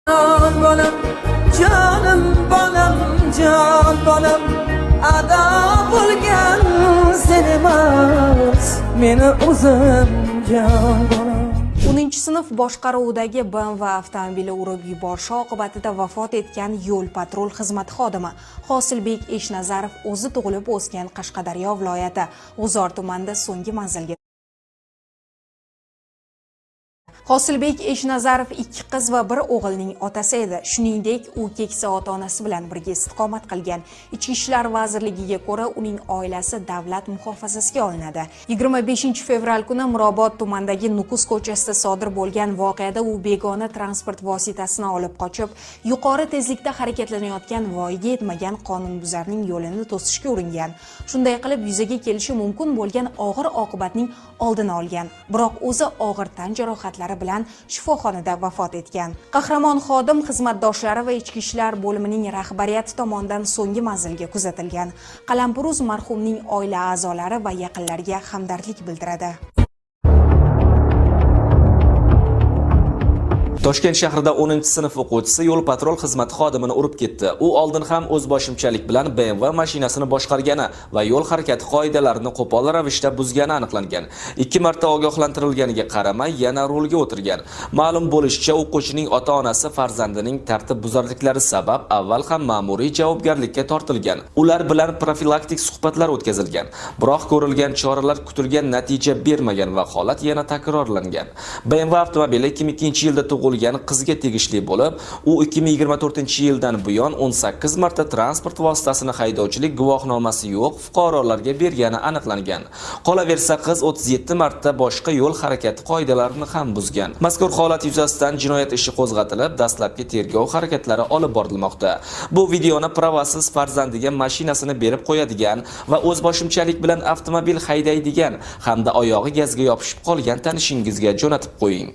Bolam, canım bolam, can bolam, ada bo'lgan sen emas, meni o'zim jon bolam. 10-sinf boshqaruvidagi BMW avtomobili urib yuborishi oqibatida vafot etgan yo'l-patrul xizmati xodimi Hosilbek Eshnazarov o'zi tug'ilib o'sgan Qashqadaryo viloyati G'uzor tumanida so'nggi manzilga. Hosilbek Eshnazarov 2 qiz va 1 o'g'ilning otasi edi. Shuningdek, u keksa ota-onasi bilan birga istiqomat qilgan. Ichki ishlar vazirligiga ko'ra, uning oilasi davlat muhofazasiga olinadi. 25 fevral kuni Mirobod tumanidagi Nukus ko'chasida sodir bo'lgan voqeada u begona transport vositasini olib qochib, yuqori tezlikda harakatlanayotgan voyaga yetmagan qonunbuzarning yo'lini to'sishga uringan. Shunday qilib, yuzaga kelishi mumkin bo'lgan og'ir oqibatning oldini olgan. Biroq o'zi og'ir tan jarohatlari bilan shifoxonada vafot etgan. Qahramon xodim xizmatdoshlari va ichki ishlar bo'limining rahbariyati tomonidan so'nggi manzilga kuzatilgan. Qalampuruz marhumning oila a'zolari va yaqinlariga hamdardlik bildiradi. Toshkent shahrida 10-sinf o'quvchisi yo'l-patrul xizmati xodimini urib ketdi. U oldin ham o'zboshimchalik bilan BMW mashinasini boshqargani va yo'l harakati qoidalarini qo'pol ravishda buzgani aniqlangan. 2 marta ogohlantirilganiga qaramay yana rulga o'tirgan. Ma'lum bo'lishicha, o'quvchining ota-onasi farzandining tartib buzarliklari sabab avval ham ma'muriy javobgarlikka tortilgan. Ular bilan profilaktik suhbatlar o'tkazilgan. Biroq ko'rilgan choralar kutilgan natija bermagan va holat yana takrorlangan. BMW avtomobili 2002-yilda tug'ilgan qizga tegishli bo'lib, u 2024-yildan buyon 18 marta transport vositasini haydovchilik guvohnomasi yo'q fuqarolarga bergani aniqlangan. Qolaversa, qiz 37 marta boshqa yo'l harakati qoidalarini ham buzgan. Mazkur holat yuzasidan jinoyat ishi qo'zg'atilib, dastlabki tergov harakatlari olib borilmoqda. Bu videoni pravasiz farzandiga mashinasini berib qo'yadigan va o'zboshimchalik bilan avtomobil haydaydigan hamda oyog'i gazga yopishib qolgan tanishingizga jo'natib qo'ying.